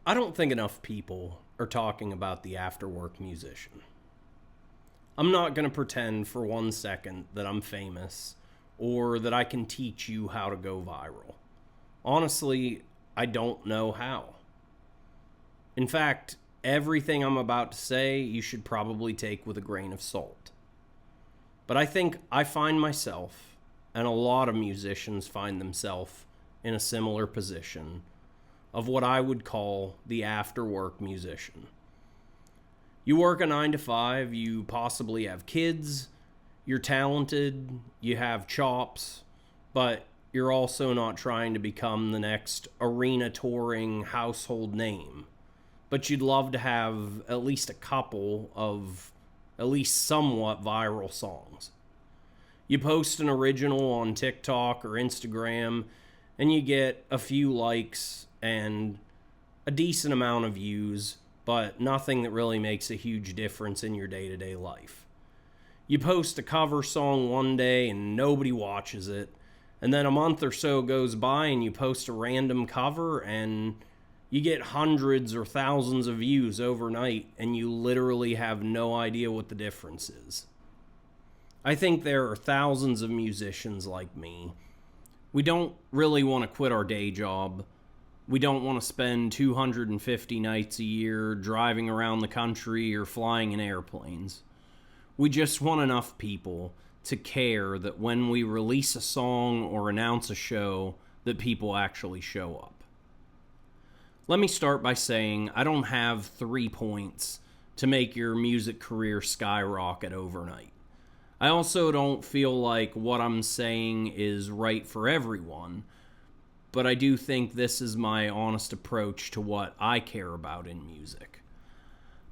I don't think enough people are talking about the after-work musician. I'm not going to pretend for 1 second that I'm famous or that I can teach you how to go viral. Honestly, I don't know how. In fact, everything I'm about to say you should probably take with a grain of salt. But I think I find myself, and a lot of musicians find themselves in a similar position, of what I would call the after-work musician. You work a 9 to 5, you possibly have kids, you're talented, you have chops, but you're also not trying to become the next arena touring household name. But you'd love to have at least a couple of at least somewhat viral songs. You post an original on TikTok or Instagram, and you get a few likes and a decent amount of views, but nothing that really makes a huge difference in your day-to-day life. You post a cover song one day and nobody watches it, and then a month or so goes by and you post a random cover and you get hundreds or thousands of views overnight, and you literally have no idea what the difference is. I think there are thousands of musicians like me. We don't really want to quit our day job. We don't want to spend 250 nights a year driving around the country or flying in airplanes. We just want enough people to care that when we release a song or announce a show, that people actually show up. Let me start by saying I don't have 3 points to make your music career skyrocket overnight. I also don't feel like what I'm saying is right for everyone, but I do think this is my honest approach to what I care about in music.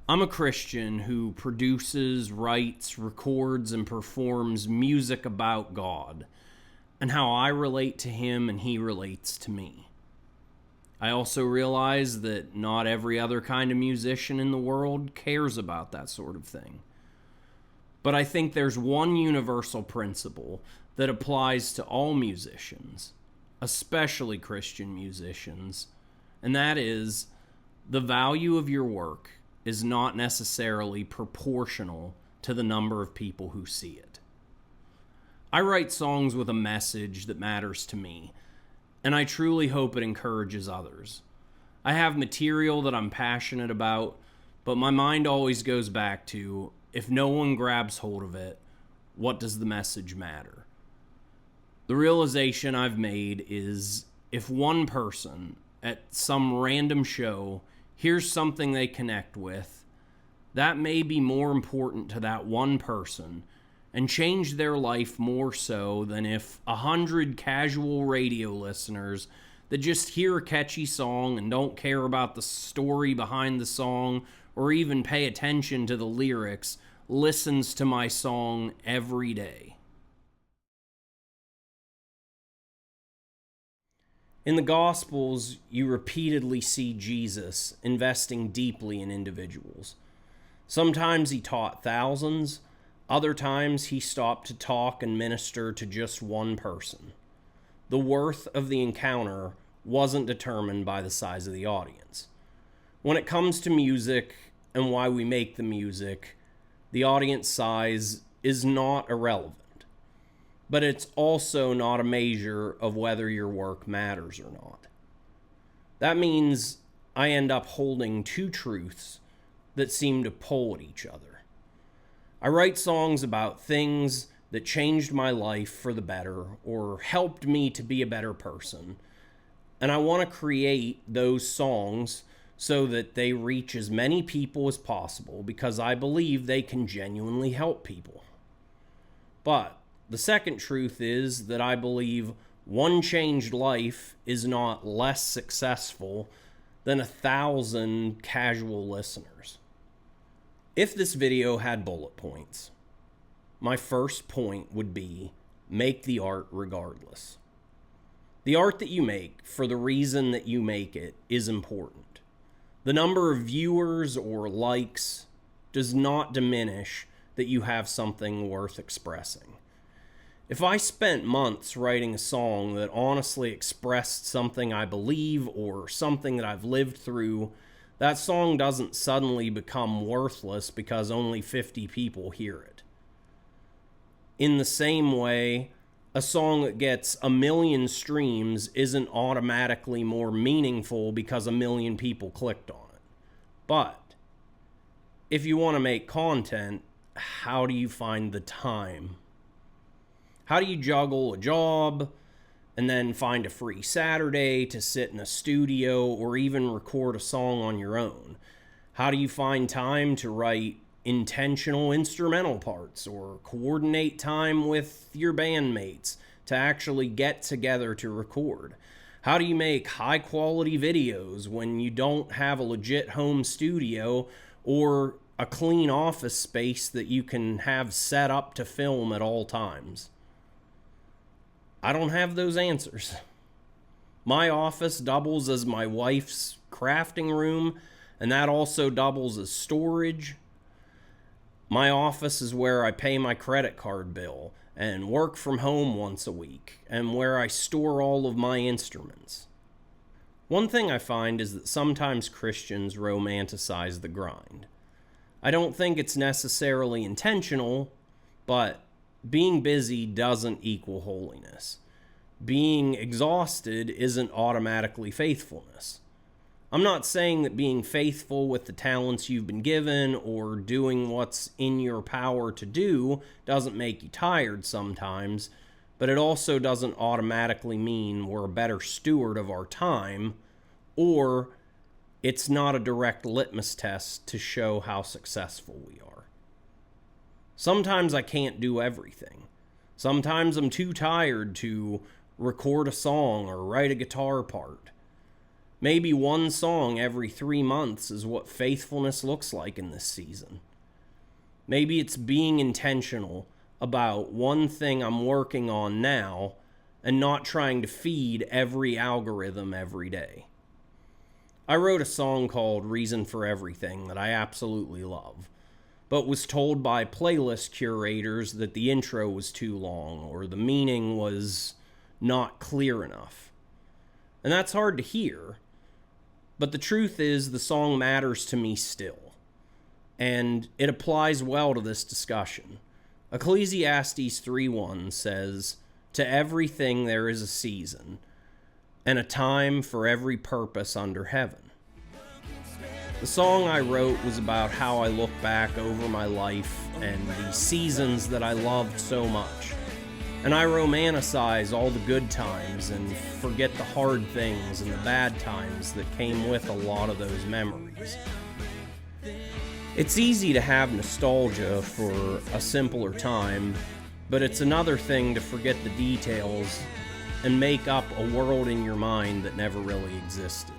I'm a Christian who produces, writes, records, and performs music about God, and how I relate to Him and He relates to me. I also realize that not every other kind of musician in the world cares about that sort of thing. But I think there's one universal principle that applies to all musicians, especially Christian musicians, and that is the value of your work is not necessarily proportional to the number of people who see it. I write songs with a message that matters to me, and I truly hope it encourages others. I have material that I'm passionate about, but my mind always goes back to, if no one grabs hold of it, what does the message matter? The realization I've made is, if one person at some random show hears something they connect with, that may be more important to that one person and change their life more so than if 100 casual radio listeners that just hear a catchy song and don't care about the story behind the song or even pay attention to the lyrics listens to my song every day. In the Gospels, you repeatedly see Jesus investing deeply in individuals. Sometimes he taught thousands, other times he stopped to talk and minister to just one person. The worth of the encounter wasn't determined by the size of the audience. When it comes to music and why we make the music, the audience size is not irrelevant, but it's also not a measure of whether your work matters or not. That means I end up holding two truths that seem to pull at each other. I write songs about things that changed my life for the better or helped me to be a better person, and I want to create those songs so that they reach as many people as possible because I believe they can genuinely help people. But the second truth is that I believe one changed life is not less successful than 1,000 casual listeners. If this video had bullet points, my first point would be make the art regardless. The art that you make for the reason that you make it is important. The number of viewers or likes does not diminish that you have something worth expressing. If I spent months writing a song that honestly expressed something I believe or something that I've lived through, that song doesn't suddenly become worthless because only 50 people hear it. In the same way, a song that gets 1,000,000 streams isn't automatically more meaningful because 1,000,000 people clicked on it. But if you want to make content, how do you find the time? How do you juggle a job and then find a free Saturday to sit in a studio or even record a song on your own? How do you find time to write intentional instrumental parts or coordinate time with your bandmates to actually get together to record? How do you make high quality videos when you don't have a legit home studio or a clean office space that you can have set up to film at all times? I don't have those answers. My office doubles as my wife's crafting room, and that also doubles as storage. My office is where I pay my credit card bill and work from home once a week, and where I store all of my instruments. One thing I find is that sometimes Christians romanticize the grind. I don't think it's necessarily intentional, but being busy doesn't equal holiness. Being exhausted isn't automatically faithfulness. I'm not saying that being faithful with the talents you've been given or doing what's in your power to do doesn't make you tired sometimes, but it also doesn't automatically mean we're a better steward of our time, or it's not a direct litmus test to show how successful we are. Sometimes I can't do everything. Sometimes I'm too tired to record a song or write a guitar part. Maybe one song every 3 months is what faithfulness looks like in this season. Maybe it's being intentional about one thing I'm working on now and not trying to feed every algorithm every day. I wrote a song called Reason for Everything that I absolutely love, but was told by playlist curators that the intro was too long or the meaning was not clear enough. And that's hard to hear, but the truth is the song matters to me still, and it applies well to this discussion. Ecclesiastes 3:1 says, "To everything there is a season, and a time for every purpose under heaven." The song I wrote was about how I look back over my life and the seasons that I loved so much. And I romanticize all the good times and forget the hard things and the bad times that came with a lot of those memories. It's easy to have nostalgia for a simpler time, but it's another thing to forget the details and make up a world in your mind that never really existed.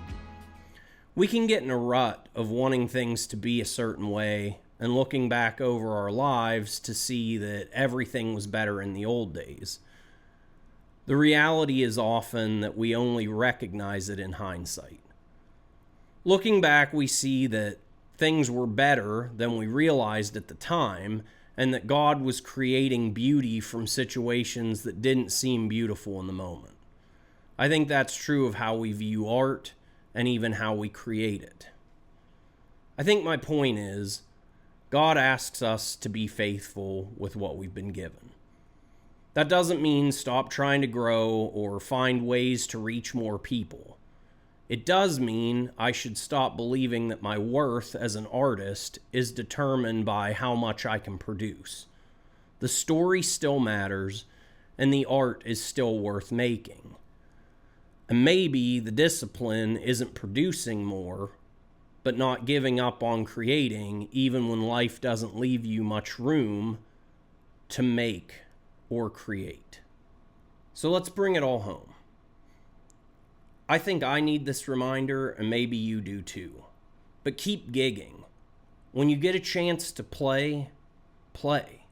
We can get in a rut of wanting things to be a certain way and looking back over our lives to see that everything was better in the old days. The reality is often that we only recognize it in hindsight. Looking back, we see that things were better than we realized at the time, and that God was creating beauty from situations that didn't seem beautiful in the moment. I think that's true of how we view art and even how we create it. I think my point is, God asks us to be faithful with what we've been given. That doesn't mean stop trying to grow or find ways to reach more people. It does mean I should stop believing that my worth as an artist is determined by how much I can produce. The story still matters, and the art is still worth making. And maybe the discipline isn't producing more, but not giving up on creating, even when life doesn't leave you much room to make or create. So let's bring it all home. I think I need this reminder, and maybe you do too. But keep gigging. When you get a chance to play, play.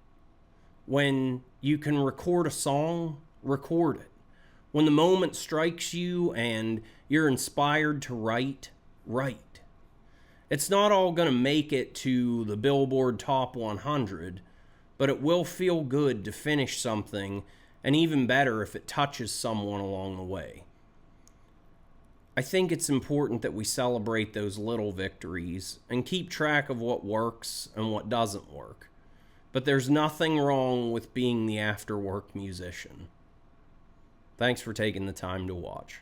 When you can record a song, record it. When the moment strikes you and you're inspired to write, write. It's not all going to make it to the Billboard Top 100, but it will feel good to finish something and even better if it touches someone along the way. I think it's important that we celebrate those little victories and keep track of what works and what doesn't work. But there's nothing wrong with being the after-work musician. Thanks for taking the time to watch.